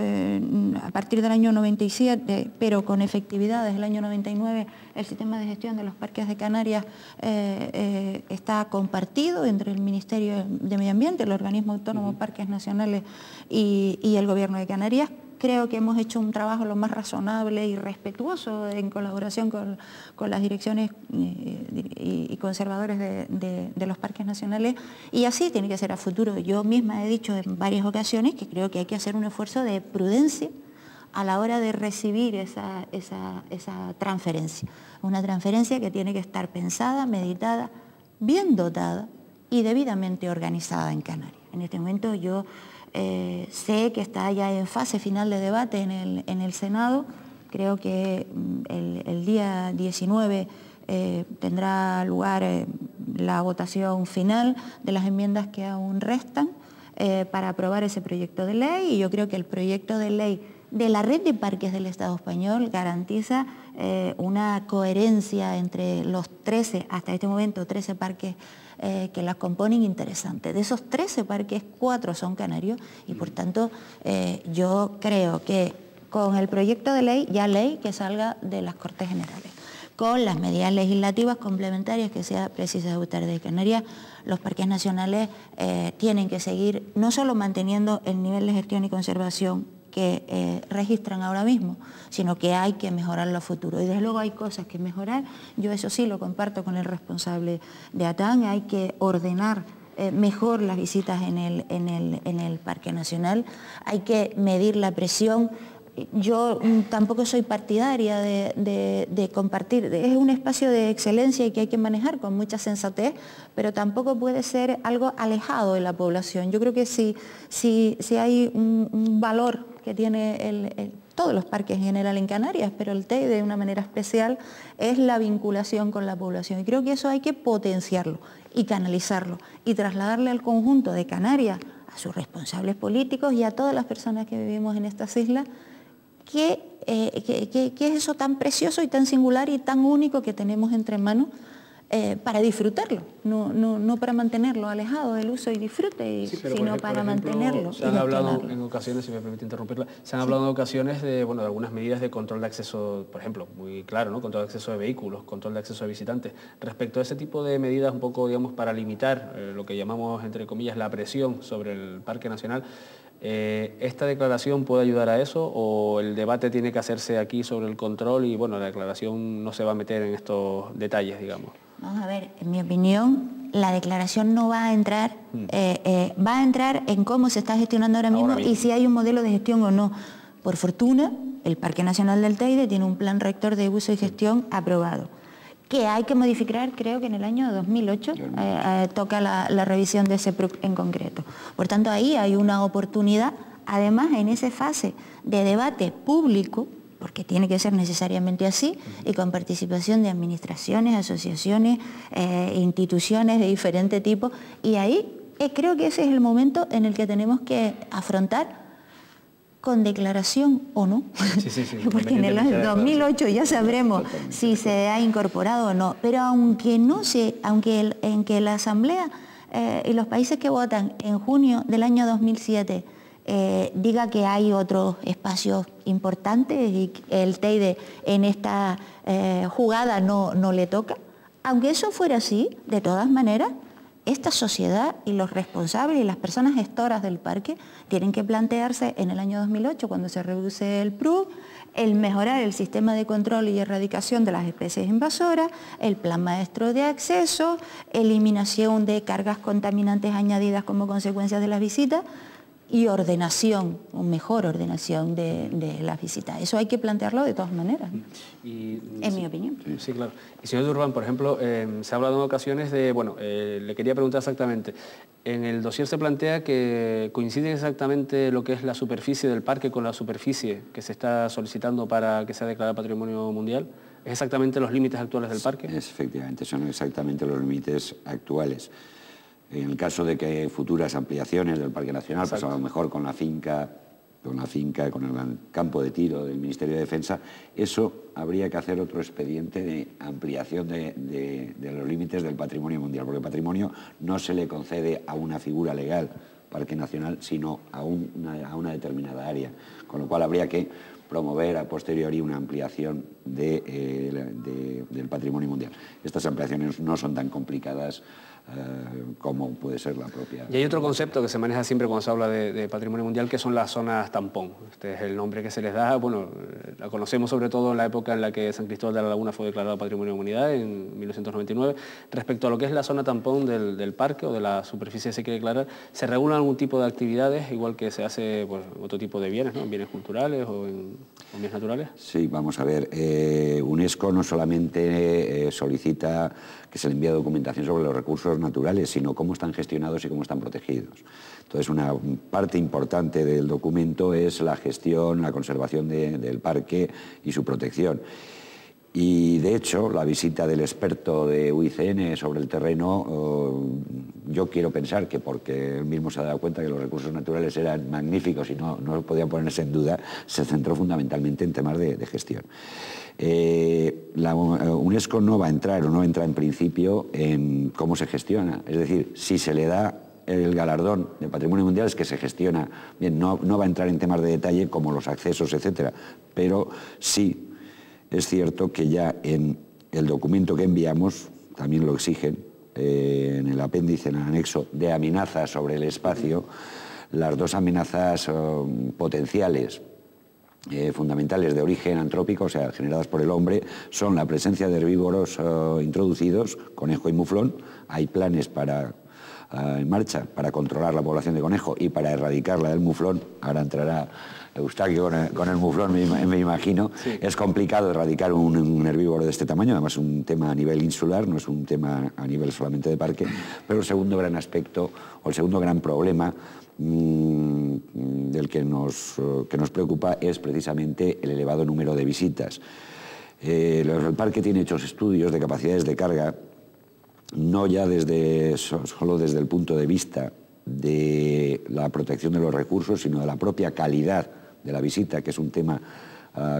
a partir del año 97, pero con efectividad desde el año 99, el sistema de gestión de los parques de Canarias está compartido entre el Ministerio de Medio Ambiente, el Organismo Autónomo Parques Nacionales y el Gobierno de Canarias. Creo que hemos hecho un trabajo lo más razonable y respetuoso en colaboración con las direcciones y conservadores de los parques nacionales, y así tiene que ser a futuro. Yo misma he dicho en varias ocasiones que creo que hay que hacer un esfuerzo de prudencia a la hora de recibir esa transferencia. Una transferencia que tiene que estar pensada, meditada, bien dotada y debidamente organizada en Canarias. En este momento yo sé que está ya en fase final de debate en el Senado. Creo que el día 19 tendrá lugar la votación final de las enmiendas que aún restan para aprobar ese proyecto de ley, y yo creo que el proyecto de ley de la red de parques del Estado español garantiza una coherencia entre los 13, hasta este momento 13 parques que las componen, interesante. De esos 13 parques, 4 son canarios, y por tanto yo creo que con el proyecto de ley, ya ley que salga de las Cortes Generales, con las medidas legislativas complementarias que sea preciso ejecutar de Canarias, los parques nacionales tienen que seguir no solo manteniendo el nivel de gestión y conservación que registran ahora mismo, sino que hay que mejorarlo a futuro. Y desde luego hay cosas que mejorar, yo eso sí lo comparto con el responsable de ATAN, hay que ordenar mejor las visitas en el Parque Nacional, hay que medir la presión. Yo tampoco soy partidaria de compartir, es un espacio de excelencia y que hay que manejar con mucha sensatez, pero tampoco puede ser algo alejado de la población. Yo creo que si hay un valor que tiene todos los parques en general en Canarias, pero el Teide de una manera especial, es la vinculación con la población. Y creo que eso hay que potenciarlo y canalizarlo y trasladarle al conjunto de Canarias, a sus responsables políticos y a todas las personas que vivimos en estas islas, ¿qué es eso tan precioso y tan singular y tan único que tenemos entre manos para disfrutarlo? No para mantenerlo alejado del uso y disfrute, sí, sino para mantenerlo. Se han hablado en ocasiones, si me permite interrumpirla, se han hablado en ocasiones de algunas medidas de control de acceso, por ejemplo, muy claro, ¿no? Control de acceso de vehículos, control de acceso de visitantes. Respecto a ese tipo de medidas, un poco, digamos, para limitar lo que llamamos, entre comillas, la presión sobre el Parque Nacional, ¿esta declaración puede ayudar a eso, o el debate tiene que hacerse aquí sobre el control y la declaración no se va a meter en estos detalles, digamos? Vamos a ver, en mi opinión, la declaración no va a entrar, va a entrar en cómo se está gestionando ahora mismo y si hay un modelo de gestión o no. Por fortuna, el Parque Nacional del Teide tiene un plan rector de uso y gestión aprobado, que hay que modificar, creo que en el año 2008 toca la revisión de ese PRUC en concreto. Por tanto, ahí hay una oportunidad, además en esa fase de debate público, porque tiene que ser necesariamente así, y con participación de administraciones, asociaciones, instituciones de diferente tipo, y ahí creo que ese es el momento en el que tenemos que afrontar, con declaración o no, sí, porque en el 2008 ya sabremos si se ha incorporado o no, pero aunque la Asamblea y los países que votan en junio del año 2007 diga que hay otros espacios importantes y el Teide en esta jugada no le toca, aunque eso fuera así, de todas maneras, esta sociedad y los responsables y las personas gestoras del parque tienen que plantearse en el año 2008, cuando se reduce el PRUC, el mejorar el sistema de control y erradicación de las especies invasoras, el plan maestro de acceso, eliminación de cargas contaminantes añadidas como consecuencia de las visitas, y ordenación, o mejor ordenación de las visitas. Eso hay que plantearlo de todas maneras, en mi opinión. Sí, claro. Y señor Durban, por ejemplo, se ha hablado en ocasiones de, bueno, le quería preguntar exactamente, en el dossier se plantea que coincide exactamente lo que es la superficie del parque con la superficie que se está solicitando para que sea declarado Patrimonio Mundial. ¿Es exactamente los límites actuales del parque? Efectivamente, son exactamente los límites actuales. En el caso de que hay futuras ampliaciones del Parque Nacional, pues a lo mejor con la finca, con el campo de tiro del Ministerio de Defensa, eso habría que hacer otro expediente de ampliación de los límites del patrimonio mundial, porque el patrimonio no se le concede a una figura legal, Parque Nacional, sino a una determinada área, con lo cual habría que promover a posteriori una ampliación del patrimonio mundial. Estas ampliaciones no son tan complicadas como puede ser la propia. Y hay otro concepto que se maneja siempre cuando se habla de patrimonio mundial, que son las zonas tampón. Este es el nombre que se les da. Bueno, la conocemos sobre todo en la época en la que San Cristóbal de la Laguna fue declarado Patrimonio de la Humanidad, en 1999. Respecto a lo que es la zona tampón del parque o de la superficie que se quiere declarar, ¿se regulan algún tipo de actividades, igual que se hace pues, otro tipo de bienes, ¿no? Bienes culturales o bienes naturales? Sí, vamos a ver. UNESCO no solamente solicita que se le envíe documentación sobre los recursos naturales, sino cómo están gestionados y cómo están protegidos. Entonces, una parte importante del documento es la gestión, la conservación del parque y su protección. Y, de hecho, la visita del experto de UICN sobre el terreno, yo quiero pensar que porque él mismo se ha dado cuenta que los recursos naturales eran magníficos y no podían ponerse en duda, se centró fundamentalmente en temas de gestión. La UNESCO no va a entrar o no entra en principio en cómo se gestiona, es decir, si se le da el galardón de Patrimonio Mundial es que se gestiona bien, no va a entrar en temas de detalle como los accesos, etcétera, pero sí es cierto que ya en el documento que enviamos, también lo exigen, en el apéndice, en el anexo de amenazas sobre el espacio, las dos amenazas potenciales fundamentales de origen antrópico, o sea, generadas por el hombre, son la presencia de herbívoros introducidos, conejo y muflón. Hay planes en marcha para controlar la población de conejo y para erradicarla del muflón. Ahora entrará Eustaquio con el muflón, me imagino. Sí. Es complicado erradicar un herbívoro de este tamaño, además es un tema a nivel insular, no es un tema a nivel solamente de parque, pero el segundo gran aspecto, o el segundo gran problema del que nos preocupa es precisamente el elevado número de visitas. El parque tiene hechos estudios de capacidades de carga, no ya solo desde el punto de vista de la protección de los recursos, sino de la propia calidad de la visita, que es un tema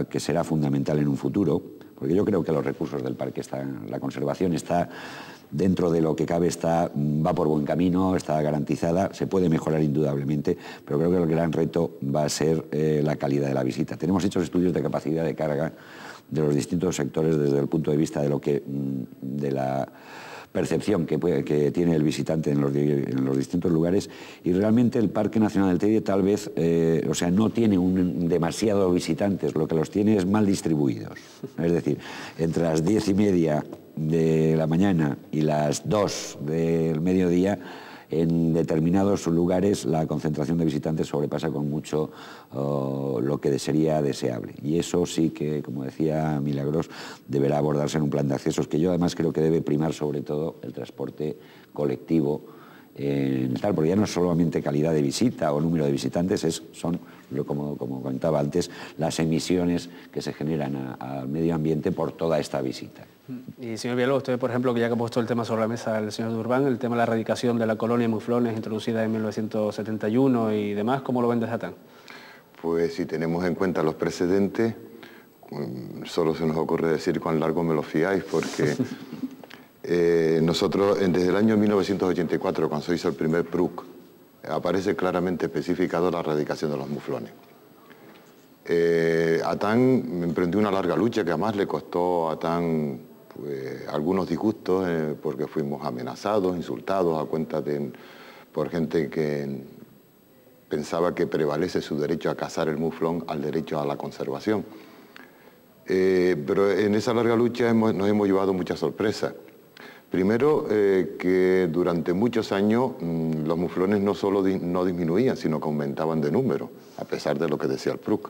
que será fundamental en un futuro, porque yo creo que los recursos del parque la conservación está dentro de lo que cabe, va por buen camino, está garantizada, se puede mejorar indudablemente, pero creo que el gran reto va a ser la calidad de la visita. Tenemos hechos estudios de capacidad de carga de los distintos sectores desde el punto de vista de la percepción que tiene el visitante en los distintos lugares, y realmente el Parque Nacional del Teide tal vez, no tiene demasiados visitantes, lo que los tiene es mal distribuidos. Es decir, entre las 10:30 de la mañana y las 2 del mediodía, en determinados lugares la concentración de visitantes sobrepasa con mucho lo que sería deseable. Y eso sí que, como decía Milagros, deberá abordarse en un plan de accesos, que yo además creo que debe primar sobre todo el transporte colectivo, porque ya no es solamente calidad de visita o número de visitantes, son, como comentaba antes, las emisiones que se generan al medio ambiente por toda esta visita. Y señor Villalobos, usted, por ejemplo, que ya que ha puesto el tema sobre la mesa el señor Durban, el tema de la erradicación de la colonia de muflones introducida en 1971 y demás, ¿cómo lo ven desde ATAN? Pues si tenemos en cuenta los precedentes, solo se nos ocurre decir cuán largo me lo fiáis, porque nosotros desde el año 1984, cuando se hizo el primer PRUC, aparece claramente especificado la erradicación de los muflones. ATAN emprendió una larga lucha que además le costó a ATAN algunos disgustos, porque fuimos amenazados, insultados por gente que pensaba que prevalece su derecho a cazar el muflón al derecho a la conservación. Pero en esa larga lucha nos hemos llevado muchas sorpresas. Primero, que durante muchos años los muflones no solo no disminuían, sino que aumentaban de número, a pesar de lo que decía el PRUC.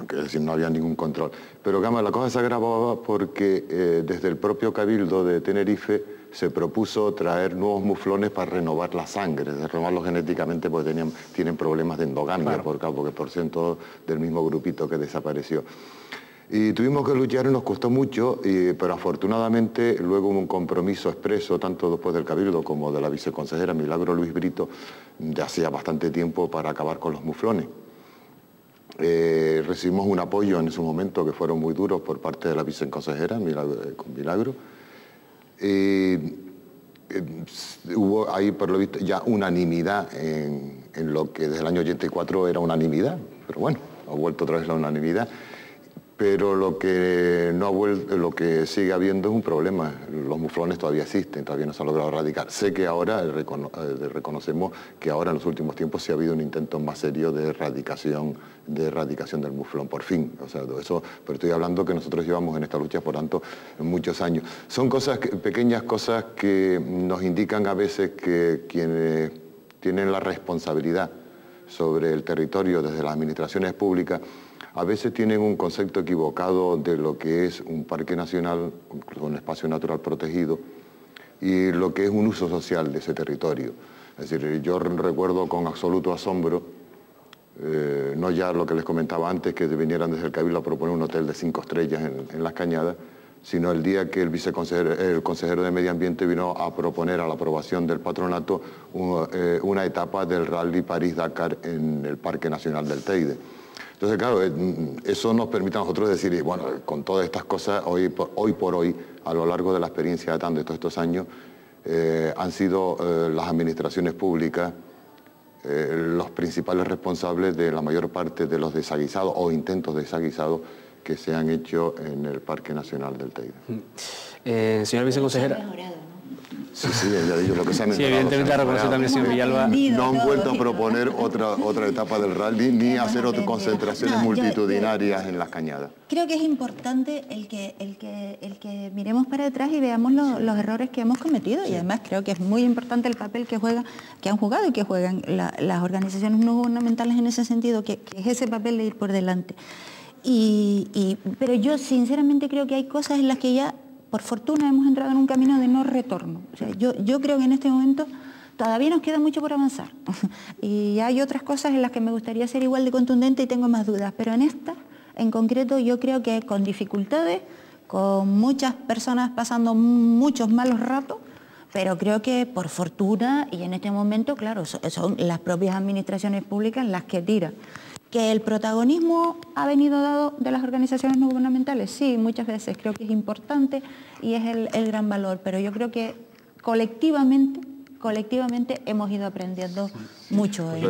Es decir, no había ningún control. Pero la cosa se agravaba porque desde el propio Cabildo de Tenerife se propuso traer nuevos muflones para renovar la sangre, de renovarlos genéticamente porque tienen problemas de endogamia, claro, porque por ser todos del mismo grupito que desapareció. Y tuvimos que luchar y nos costó mucho, pero afortunadamente luego hubo un compromiso expreso, tanto después del Cabildo como de la viceconsejera Milagro Luis Brito, de hacía bastante tiempo para acabar con los muflones. Recibimos un apoyo en ese momento que fueron muy duros por parte de la viceconsejera con Milagro. Hubo ahí, por lo visto, ya unanimidad en lo que desde el año 84 era unanimidad, pero bueno, ha vuelto otra vez la unanimidad. Pero lo que no ha vuelto, lo que sigue habiendo es un problema. Los muflones todavía existen, todavía no se han logrado erradicar. Sé que ahora reconocemos que ahora en los últimos tiempos sí ha habido un intento más serio de erradicación del muflón, por fin. O sea, eso, pero estoy hablando que nosotros llevamos en esta lucha, por tanto, muchos años. Son pequeñas cosas que nos indican a veces que quienes tienen la responsabilidad sobre el territorio desde las administraciones públicas a veces tienen un concepto equivocado de lo que es un parque nacional, un espacio natural protegido, y lo que es un uso social de ese territorio. Es decir, yo recuerdo con absoluto asombro, no ya lo que les comentaba antes, que vinieran desde el Cabildo a proponer un hotel de 5 estrellas en Las Cañadas, sino el día que el consejero de Medio Ambiente vino a proponer a la aprobación del patronato una etapa del Rally París-Dakar en el Parque Nacional del Teide. Entonces, claro, eso nos permite a nosotros decir, bueno, con todas estas cosas, hoy por hoy, a lo largo de la experiencia de ATAN de todos estos años, han sido las administraciones públicas los principales responsables de la mayor parte de los desaguisados o intentos de desaguisados que se han hecho en el Parque Nacional del Teide. Señora viceconsejera. Sí, ya digo lo que se ha Sí, evidentemente ha reconocido también el señor Villalba. No han vuelto a proponer otra etapa del rally ni hacer otras concentraciones multitudinarias en Las Cañadas. Creo que es importante el que miremos para atrás y veamos los errores que hemos cometido, y además creo que es muy importante el papel que han jugado y que juegan las organizaciones no gubernamentales en ese sentido, que es ese papel de ir por delante. Pero yo sinceramente creo que hay cosas en las que ya, por fortuna, hemos entrado en un camino de no retorno. O sea, yo creo que en este momento todavía nos queda mucho por avanzar. Y hay otras cosas en las que me gustaría ser igual de contundente y tengo más dudas. Pero en esta, en concreto, yo creo que con dificultades, con muchas personas pasando muchos malos ratos, pero creo que por fortuna, y en este momento, claro, son las propias administraciones públicas las que tiran. ¿Que el protagonismo ha venido dado de las organizaciones no gubernamentales? Sí, muchas veces creo que es importante y es el gran valor, pero yo creo que colectivamente hemos ido aprendiendo mucho en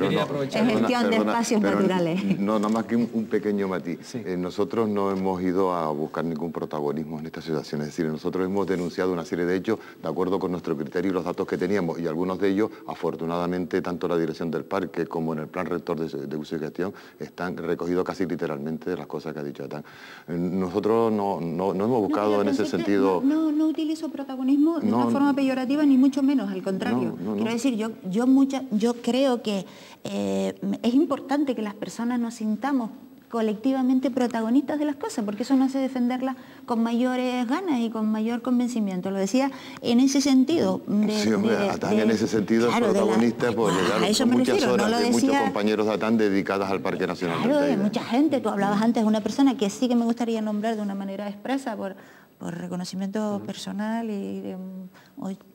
gestión de espacios naturales. No, nada más que un pequeño matiz. Sí. Nosotros no hemos ido a buscar ningún protagonismo en esta situación. Es decir, nosotros hemos denunciado una serie de hechos de acuerdo con nuestro criterio y los datos que teníamos, y algunos de ellos, afortunadamente, tanto la dirección del parque como en el plan rector de uso y gestión, están recogidos casi literalmente de las cosas que ha dicho Atán. Nosotros no hemos buscado en ese sentido... No utilizo protagonismo de una forma peyorativa, ni mucho menos, al contrario. Quiero decir, yo creo que es importante que las personas nos sintamos colectivamente protagonistas de las cosas, porque eso nos hace defenderlas con mayores ganas y con mayor convencimiento. Lo decía en ese sentido. Sí, hombre, Atán en ese sentido es protagonista, porque son muchas horas de muchos compañeros de Atán dedicadas al Parque Nacional del Teide. De mucha gente. Tú hablabas antes de una persona que sí que me gustaría nombrar de una manera expresa por reconocimiento personal y de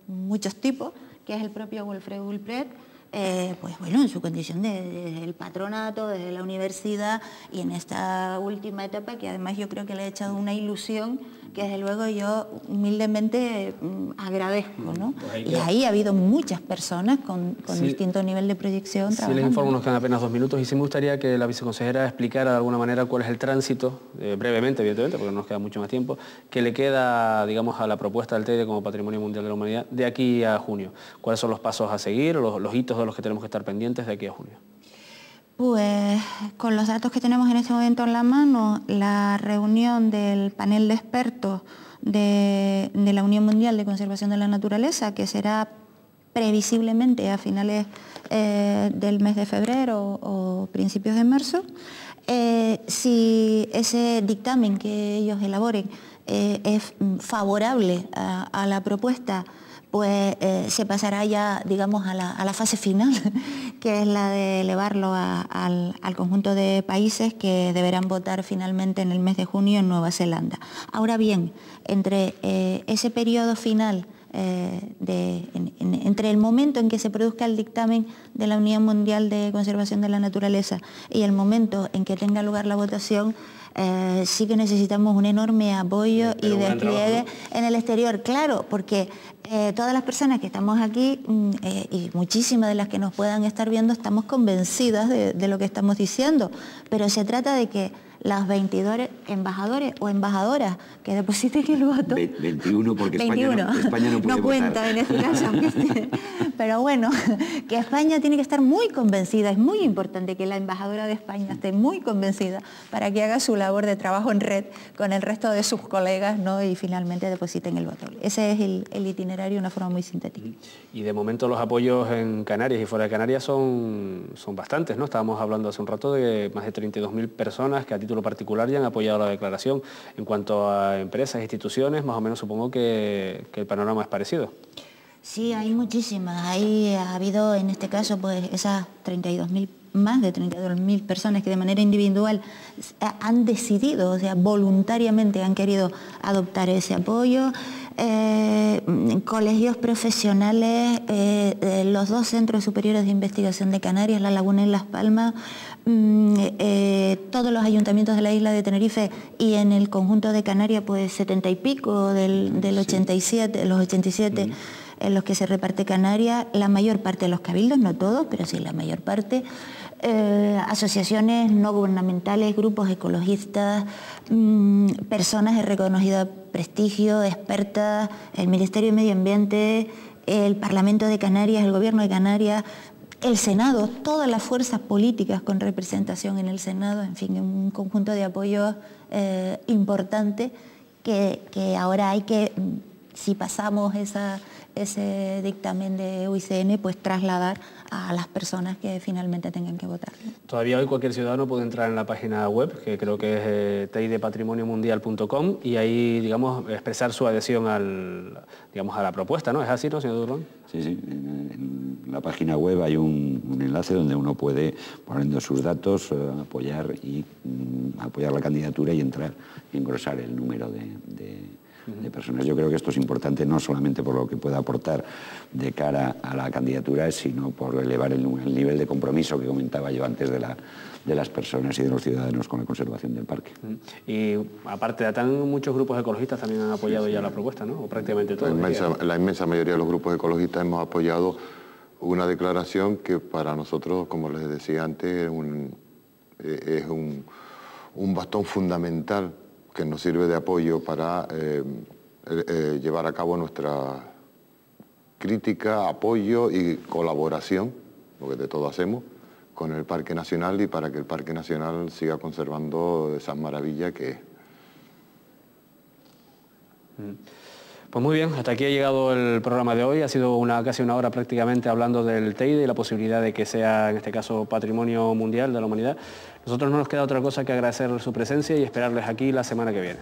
muchos tipos, que es el propio Wilfredo Ulpret, pues bueno, en su condición desde el patronato, desde la universidad, y en esta última etapa, que además yo creo que le he echado una ilusión que desde luego yo humildemente agradezco, ¿no? Pues y ahí ha habido muchas personas con distinto nivel de proyección trabajando. Sí, les informo, nos quedan apenas 2 minutos, y sí me gustaría que la viceconsejera explicara de alguna manera cuál es el tránsito, brevemente, evidentemente, porque no nos queda mucho más tiempo, que le queda, digamos, a la propuesta del Teide como Patrimonio Mundial de la Humanidad de aquí a junio. ¿Cuáles son los pasos a seguir, los hitos de los que tenemos que estar pendientes de aquí a junio? Pues con los datos que tenemos en este momento en la mano, la reunión del panel de expertos de la Unión Mundial de Conservación de la Naturaleza, que será previsiblemente a finales del mes de febrero o principios de marzo. Si ese dictamen que ellos elaboren es favorable a la propuesta, pues se pasará ya, digamos, a la fase final, que es la de elevarlo al conjunto de países que deberán votar finalmente en el mes de junio en Nueva Zelanda. Ahora bien, entre ese periodo final, entre el momento en que se produzca el dictamen de la Unión Mundial de Conservación de la Naturaleza y el momento en que tenga lugar la votación, sí que necesitamos un enorme apoyo y despliegue en el exterior, claro, porque todas las personas que estamos aquí y muchísimas de las que nos puedan estar viendo estamos convencidas de lo que estamos diciendo, pero se trata de que las 22 embajadores o embajadoras que depositen el voto... 21 porque 21. España no puede no cuenta votar. En este caso, pero bueno, que España tiene que estar muy convencida, es muy importante que la embajadora de España esté muy convencida para que haga su labor de trabajo en red con el resto de sus colegas, ¿no? Y finalmente depositen el voto. Ese es el itinerario de una forma muy sintética. Y de momento los apoyos en Canarias y fuera de Canarias son bastantes, ¿no? Estábamos hablando hace un rato de más de 32.000 personas que a título particular ya han apoyado la declaración. En cuanto a empresas e instituciones, más o menos supongo que el panorama es parecido. Sí, hay muchísimas. Ha habido en este caso pues esas 32.000, más de 32.000 personas que de manera individual han decidido, o sea, voluntariamente han querido adoptar ese apoyo. Colegios profesionales, los dos centros superiores de investigación de Canarias, La Laguna y Las Palmas, todos los ayuntamientos de la isla de Tenerife y en el conjunto de Canarias, pues 70 y pico del 87, los 87 en los que se reparte Canarias, la mayor parte de los cabildos, no todos, pero sí la mayor parte, asociaciones no gubernamentales, grupos ecologistas, personas de reconocido prestigio, expertas, el Ministerio de Medio Ambiente, el Parlamento de Canarias, el Gobierno de Canarias, el Senado, todas las fuerzas políticas con representación en el Senado, en fin, un conjunto de apoyos importante que ahora hay que, si pasamos ese dictamen de UICN, pues trasladar a las personas que finalmente tengan que votar. Todavía hoy cualquier ciudadano puede entrar en la página web, que creo que es tidpatrimoniomundial.com, y ahí, digamos, expresar su adhesión a la propuesta, ¿no? ¿Es así, no, señor Durrón? Sí, sí. En la página web hay un enlace donde uno puede, poniendo sus datos, apoyar la candidatura y entrar y engrosar el número de personas. Yo creo que esto es importante no solamente por lo que pueda aportar de cara a la candidatura, sino por elevar el nivel de compromiso que comentaba yo antes de las personas y de los ciudadanos con la conservación del parque. Y aparte de ATAN, muchos grupos ecologistas también han apoyado ya la propuesta, ¿no? O prácticamente todos. La inmensa mayoría de los grupos ecologistas hemos apoyado una declaración que para nosotros, como les decía antes, es un bastón fundamental que nos sirve de apoyo para llevar a cabo nuestra crítica, apoyo y colaboración, lo que de todo hacemos, con el Parque Nacional y para que el Parque Nacional siga conservando esa maravilla que es. Pues muy bien, hasta aquí ha llegado el programa de hoy. Ha sido casi una hora prácticamente hablando del Teide y la posibilidad de que sea, en este caso, Patrimonio Mundial de la Humanidad. Nosotros no nos queda otra cosa que agradecer su presencia y esperarles aquí la semana que viene.